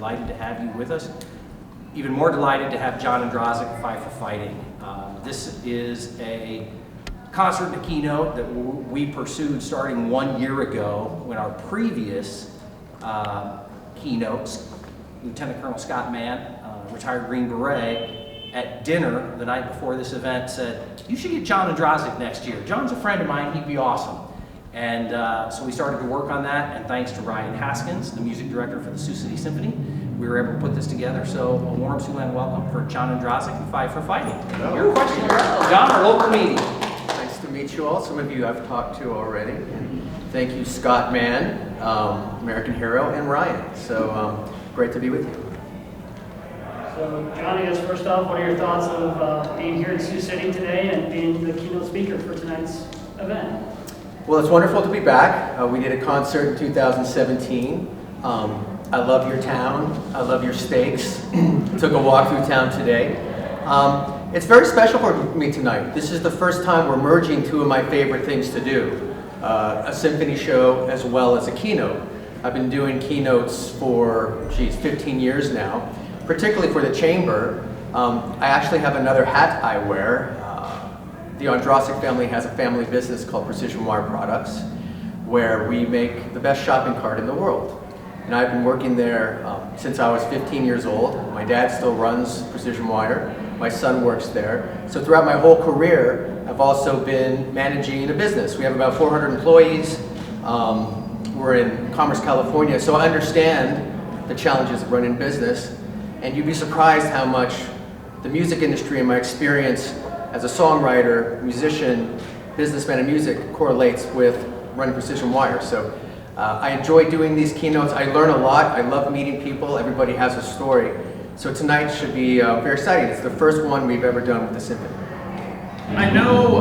delighted to have you with us. Even more delighted to have John Ondrasik of Five for Fighting. This is a concert and a keynote that we pursued starting 1 year ago when our previous keynotes, Lieutenant Colonel Scott Mann, retired Green Beret, at dinner the night before this event said, "You should get John Ondrasik next year. John's a friend of mine, he'd be awesome." And so we started to work on that, and thanks to Ryan Haskins, the music director for the Sioux City Symphony, we were able to put this together. So a warm Siouxland welcome for John Ondrasik and Five for Fighting. Hello. Your question, John, our local meeting. Nice to meet you all. Some of you I've talked to already. Thank you, Scott Mann, American hero, and Ryan. So great to be with you. So, John, I guess first off, what are your thoughts of being here in Sioux City today and being the keynote speaker for tonight's event? Well, it's wonderful to be back. We did a concert in 2017. I love your town. I love your steaks. Took a walk through town today. It's very special for me tonight. This is the first time we're merging two of my favorite things to do, a symphony show as well as a keynote. I've been doing keynotes for, 15 years now, particularly for the chamber. I actually have another hat I wear. The Ondrasik family has a family business called Precision Wire Products, where we make the best shopping cart in the world. And I've been working there since I was 15 years old. My dad still runs Precision Wire. My son works there. So throughout my whole career, I've also been managing a business. We have about 400 employees. We're in Commerce, California, so I understand the challenges of running business. And you'd be surprised how much the music industry and my experience as a songwriter, musician, businessman in music correlates with running Precision Wire. So I enjoy doing these keynotes. I learn a lot. I love meeting people. Everybody has a story. So tonight should be very exciting. It's the first one we've ever done with the symphony. I know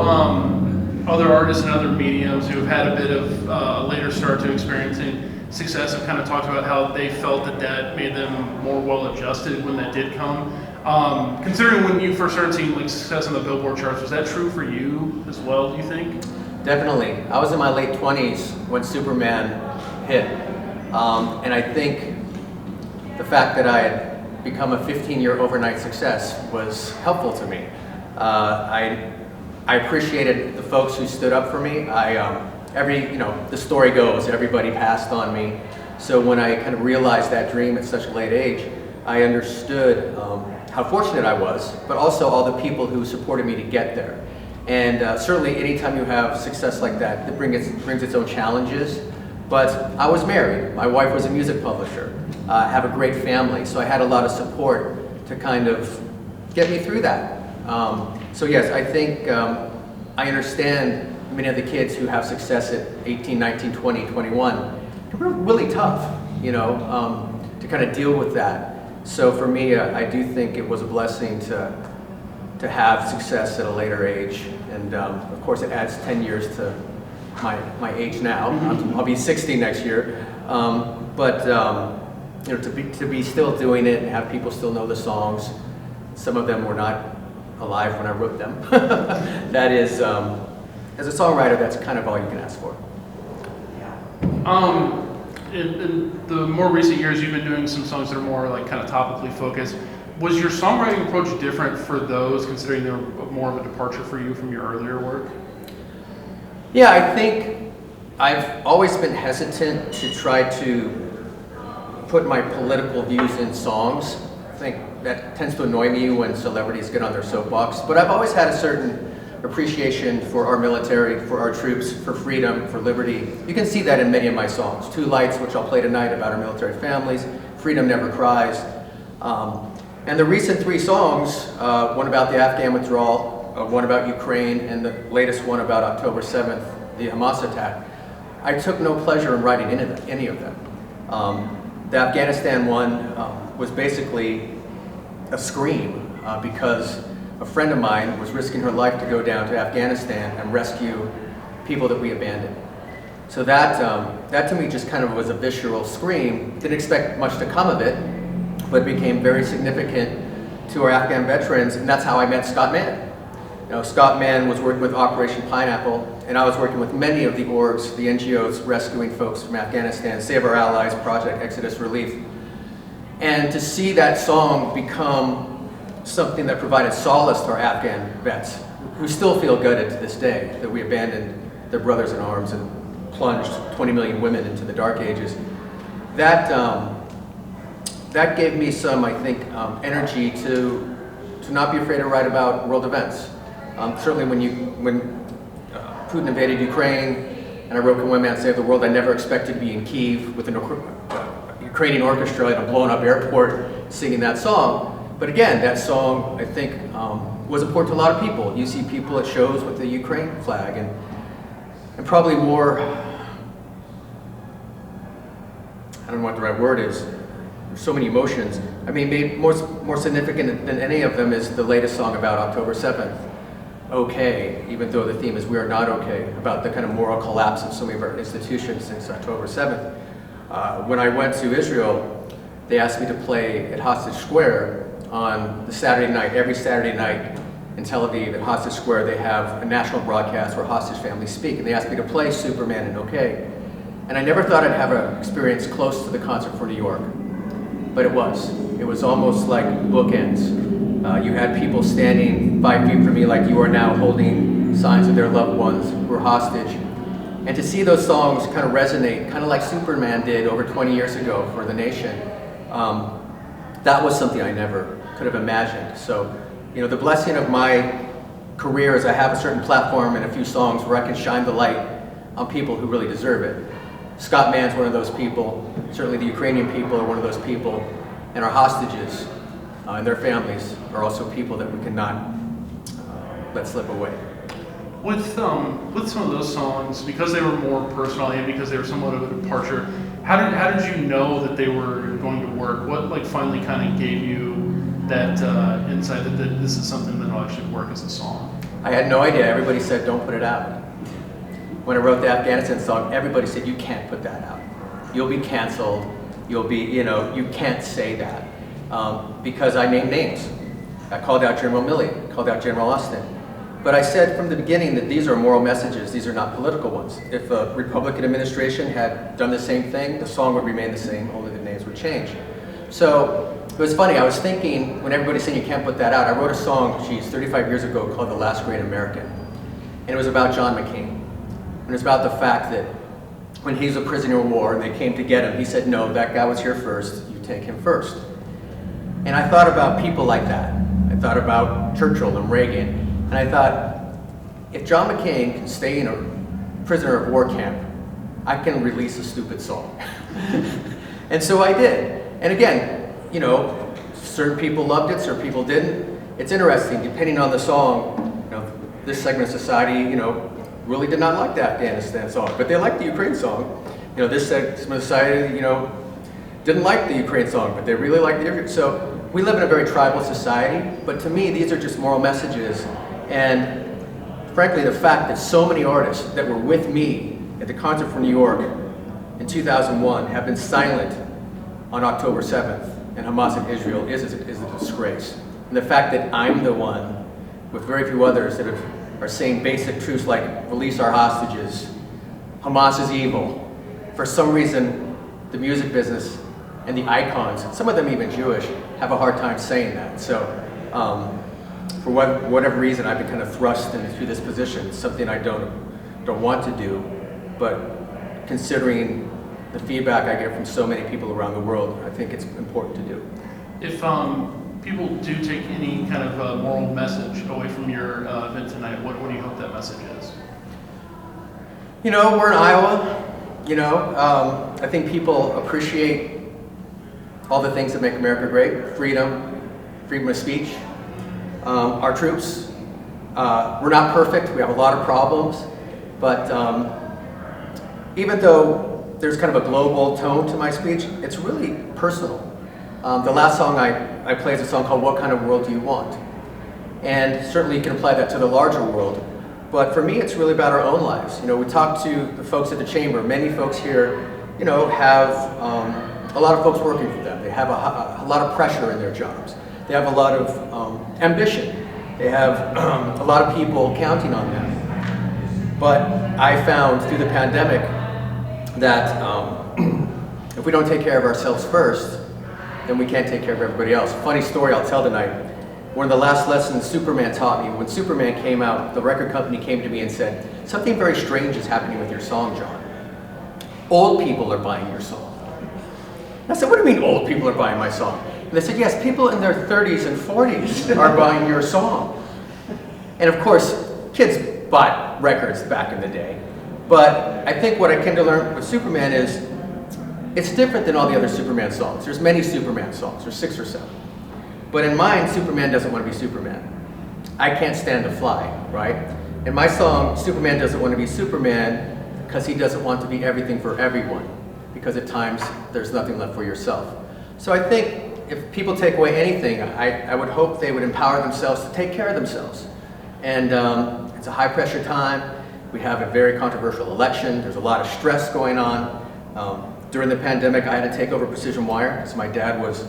other artists and other mediums who have had a bit of a later start to experiencing success have kind of talked about how they felt that made them more well adjusted when that did come. Considering when you first started seeing like success on the Billboard charts, was that true for you as well, do you think? Definitely. I was in my late 20s when Superman hit. And I think the fact that I had become a 15-year overnight success was helpful to me. I appreciated the folks who stood up for me. The story goes, everybody passed on me. So when I kind of realized that dream at such a late age, I understood how fortunate I was, but also all the people who supported me to get there. And certainly anytime you have success like that, it brings its own challenges. But I was married. My wife was a music publisher. I have a great family, so I had a lot of support to kind of get me through that. So yes, I think I understand many of the kids who have success at 18, 19, 20, 21. It's really tough, to kind of deal with that. So for me, I do think it was a blessing to have success at a later age. And of course it adds 10 years to my age now. I'll be 60 next year. To be still doing it and have people still know the songs, some of them were not alive when I wrote them. That is, as a songwriter, that's kind of all you can ask for. In the more recent years, you've been doing some songs that are more like kind of topically focused. Was your songwriting approach different for those, considering they're more of a departure for you from your earlier work? Yeah, I think I've always been hesitant to try to put my political views in songs. I think that tends to annoy me when celebrities get on their soapbox, but I've always had a certain appreciation for our military, for our troops, for freedom, for liberty. You can see that in many of my songs. Two Lights, which I'll play tonight about our military families, Freedom Never Cries. And the recent three songs, one about the Afghan withdrawal, one about Ukraine, and the latest one about October 7th, the Hamas attack, I took no pleasure in writing any of them. The Afghanistan one was basically a scream because a friend of mine was risking her life to go down to Afghanistan and rescue people that we abandoned. So that to me just kind of was a visceral scream. Didn't expect much to come of it, but it became very significant to our Afghan veterans, and that's how I met Scott Mann. Scott Mann was working with Operation Pineapple, and I was working with many of the orgs, the NGOs rescuing folks from Afghanistan, Save Our Allies, Project Exodus Relief. And to see that song become something that provided solace to our Afghan vets, who still feel gutted to this day that we abandoned their brothers in arms and plunged 20 million women into the dark ages, that gave me some, I think, energy to not be afraid to write about world events. Certainly when Putin invaded Ukraine, and I wrote "Can One Man Save the World," I never expected to be in Kyiv with an Ukrainian orchestra at a blown up airport singing that song. But again, that song, I think, was important to a lot of people. You see people at shows with the Ukraine flag, and probably more, I don't know what the right word is, there's so many emotions. I mean, maybe more significant than any of them is the latest song about October 7th, "Okay," even though the theme is "We Are Not Okay," about the kind of moral collapse of so many of our institutions since October 7th. When I went to Israel, they asked me to play at Hostage Square on the Saturday night. Every Saturday night in Tel Aviv at Hostage Square, they have a national broadcast where hostage families speak, and they asked me to play Superman and "Okay." And I never thought I'd have an experience close to the concert for New York, but it was. It was almost like bookends. You had people standing 5 feet from me like you are now, holding signs of their loved ones who were hostage. And to see those songs kind of resonate, kind of like Superman did over 20 years ago for the nation, that was something I never could have imagined. So, you know, the blessing of my career is I have a certain platform and a few songs where I can shine the light on people who really deserve it. Scott Mann's one of those people. Certainly the Ukrainian people are one of those people. And our hostages and their families are also people that we cannot let slip away. With some of those songs, because they were more personal and because they were somewhat of a departure, how did you know that they were going to work? What like finally kind of gave you that insight that this is something that will actually work as a song? I had no idea. Everybody said, "Don't put it out." When I wrote the Afghanistan song, everybody said, "You can't put that out. You'll be canceled. You'll be, you can't say that." Because I named names. I called out General Milley, called out General Austin. But I said from the beginning that these are moral messages, these are not political ones. If a Republican administration had done the same thing, the song would remain the same, only the names would change. So it was funny, I was thinking, when everybody's saying you can't put that out, I wrote a song, 35 years ago called "The Last Great American." And it was about John McCain. And it was about the fact that when he was a prisoner of war and they came to get him, he said, "No, that guy was here first, you take him first." And I thought about people like that. I thought about Churchill and Reagan. And I thought, if John McCain can stay in a prisoner of war camp, I can release a stupid song. And so I did. And again, certain people loved it, certain people didn't. It's interesting, depending on the song, this segment of society, really did not like the Afghanistan song, but they liked the Ukraine song. This segment of society, didn't like the Ukraine song, but they really liked the Ukraine. So we live in a very tribal society, but to me, these are just moral messages. And frankly, the fact that so many artists that were with me at the concert for New York in 2001 have been silent on October 7th and Hamas in Israel is a disgrace. And the fact that I'm the one, with very few others, that are saying basic truths like release our hostages, Hamas is evil. For some reason, the music business and the icons, some of them even Jewish, have a hard time saying that. So for whatever reason, I've been kind of thrust into this position. It's something I don't want to do, but considering the feedback I get from so many people around the world, I think it's important to do. If people do take any kind of moral message away from your event tonight, what do you hope that message is? We're in Iowa. I think people appreciate all the things that make America great: freedom of speech. Our troops, we're not perfect. We have a lot of problems, but even though there's kind of a global tone to my speech, it's really personal. The last song I played is a song called "What Kind of World Do You Want?" And certainly you can apply that to the larger world, but for me it's really about our own lives. We talk to the folks at the Chamber. Many folks here, have a lot of folks working for them. They have a lot of pressure in their jobs. They have a lot of ambition. They have a lot of people counting on them. But I found through the pandemic that if we don't take care of ourselves first, then we can't take care of everybody else. Funny story I'll tell tonight. One of the last lessons Superman taught me, when Superman came out, the record company came to me and said, something very strange is happening with your song, John. Old people are buying your song. And I said, what do you mean old people are buying my song? And they said, yes, people in their 30s and 40s are buying your song. And of course, kids bought records back in the day. But I think what I came to learn with Superman is, it's different than all the other Superman songs. There's many Superman songs, there's 6 or 7. But in mine, Superman doesn't want to be Superman. I can't stand to fly, right? In my song, Superman doesn't want to be Superman because he doesn't want to be everything for everyone. Because at times, there's nothing left for yourself. So I think if people take away anything, I would hope they would empower themselves to take care of themselves. And it's a high pressure time. We have a very controversial election. There's a lot of stress going on. During the pandemic, I had to take over Precision Wire because my dad was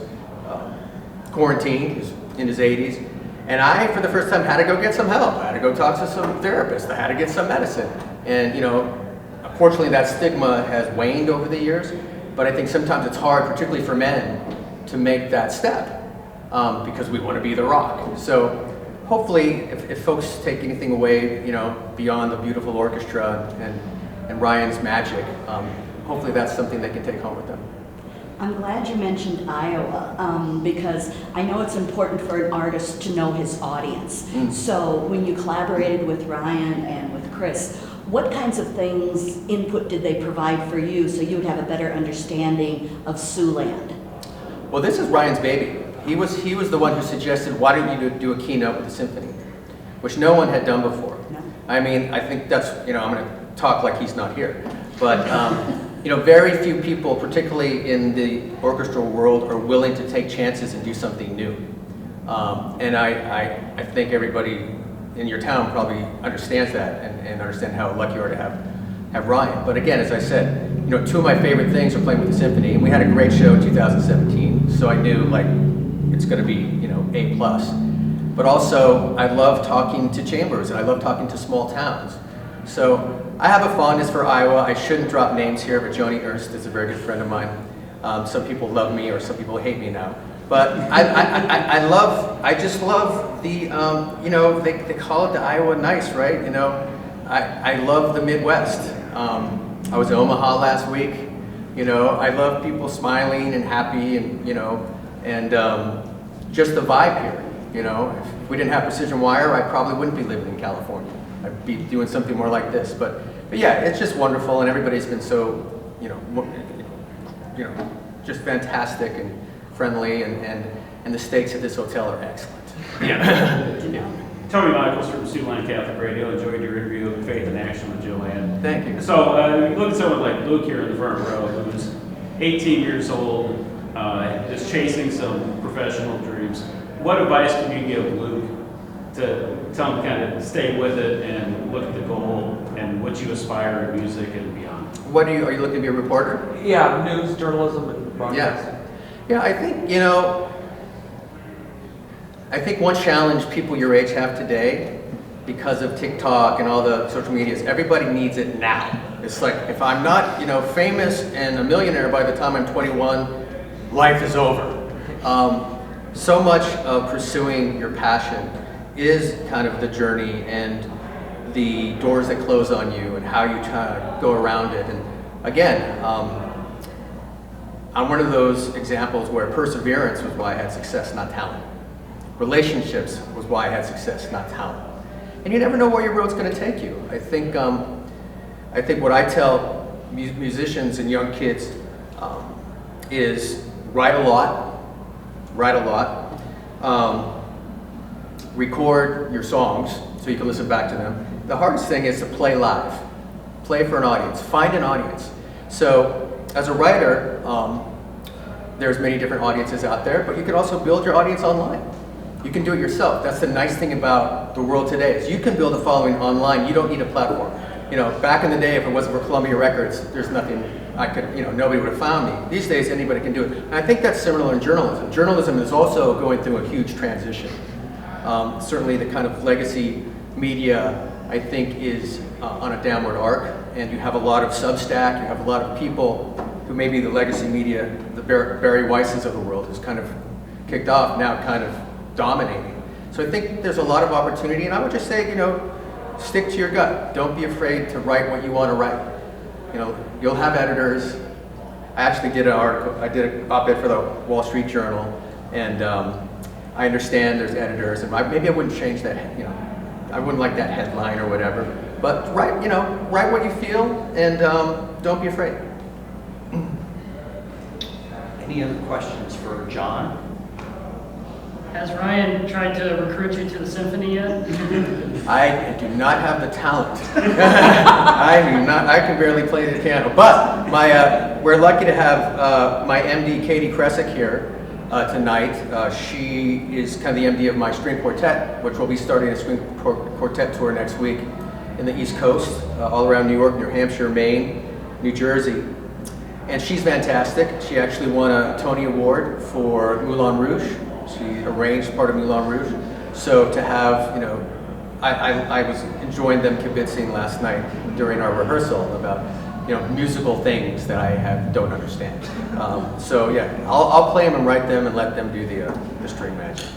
quarantined. He was in his 80s. And I, for the first time, had to go get some help. I had to go talk to some therapists. I had to get some medicine. And, you know, unfortunately, that stigma has waned over the years. But I think sometimes it's hard, particularly for men, to make that step because we want to be the rock. So hopefully, if folks take anything away, you know, beyond the beautiful orchestra and Ryan's magic, hopefully that's something they can take home with them. I'm glad you mentioned Iowa because I know it's important for an artist to know his audience. So when you collaborated with Ryan and with Chris, what kinds of things, input did they provide for you so you would have a better understanding of Siouxland? Well, this is Ryan's baby. He was the one who suggested, why don't you do a keynote with the symphony, which no one had done before. No. I mean, I think that's, you know, I'm going to talk like he's not here. But, you know, very few people, particularly in the orchestral world, are willing to take chances and do something new. And I think everybody in your town probably understands that and understand how lucky you are to have Ryan. But again, as I said, you know, 2 of my favorite things are playing with the symphony. And we had a great show in 2017, so I knew, like, it's going to be, you know, A+. But also, I love talking to chambers, and I love talking to small towns. So I have a fondness for Iowa. I shouldn't drop names here, but Joni Ernst is a very good friend of mine. Some people love me, or some people hate me now. But I just love the, you know, they call it the Iowa nice, right? You know, I love the Midwest. I was in Omaha last week. You know, I love people smiling and happy, and, you know, and just the vibe here. You know, if we didn't have Precision Wire, I probably wouldn't be living in California. I'd be doing something more like this. But yeah, it's just wonderful, and everybody's been so, you know, just fantastic and friendly, and the steaks at this hotel are excellent. Yeah. Tony Michaels from Siouxland Catholic Radio. Enjoyed your interview of Faith in Action with Joanne. Thank you. So you look at someone like Luke here in the front row, who's 18 years old, just chasing some professional dreams. What advice can you give Luke to tell him to kind of stay with it and look at the goal and what you aspire in music and beyond? Are you looking to be a reporter? Yeah, news, journalism, and broadcasting. Yeah, I think, you know, I think one challenge people your age have today, because of TikTok and all the social media, is everybody needs it now. It's like, if I'm not, you know, famous and a millionaire by the time I'm 21, life is over. So much of pursuing your passion is kind of the journey and the doors that close on you and how you try to go around it. And again, I'm one of those examples where perseverance was why I had success, not talent. Relationships was why I had success, not talent. And you never know where your road's going to take you. I think what I tell musicians and young kids is write a lot, record your songs so you can listen back to them. The hardest thing is to play live, play for an audience, find an audience. So as a writer, there's many different audiences out there, but you can also build your audience online. You can do it yourself. That's the nice thing about the world today, is you can build a following online. You don't need a platform. You know, back in the day, if it wasn't for Columbia Records, there's nothing I could, you know, nobody would have found me. These days, anybody can do it. And I think that's similar in journalism. Journalism is also going through a huge transition. Certainly the kind of legacy media, I think, is on a downward arc, and you have a lot of Substack, you have a lot of people who may be the legacy media, the Barry Weisses of the world, who's kind of kicked off, now kind of dominating. So I think there's a lot of opportunity, and I would just say, stick to your gut. Don't be afraid to write what you want to write. You'll have editors. I actually did an article, I did an op-ed for the Wall Street Journal, and I understand there's editors, and maybe I wouldn't change that, I wouldn't like that headline or whatever, but write what you feel, and don't be afraid. Any other questions for John? Has Ryan tried to recruit you to the symphony yet? I do not have the talent. I do not. I can barely play the piano. But we're lucky to have my MD, Katie Kresick, here tonight. She is kind of the MD of my string quartet, which will be starting a string quartet tour next week in the East Coast, all around New York, New Hampshire, Maine, New Jersey. And she's fantastic. She actually won a Tony Award for Moulin Rouge. She arranged part of Moulin Rouge. So to have, I was enjoying them kibitzing last night during our rehearsal about, musical things that I don't understand. So yeah, I'll play them and write them and let them do the string magic.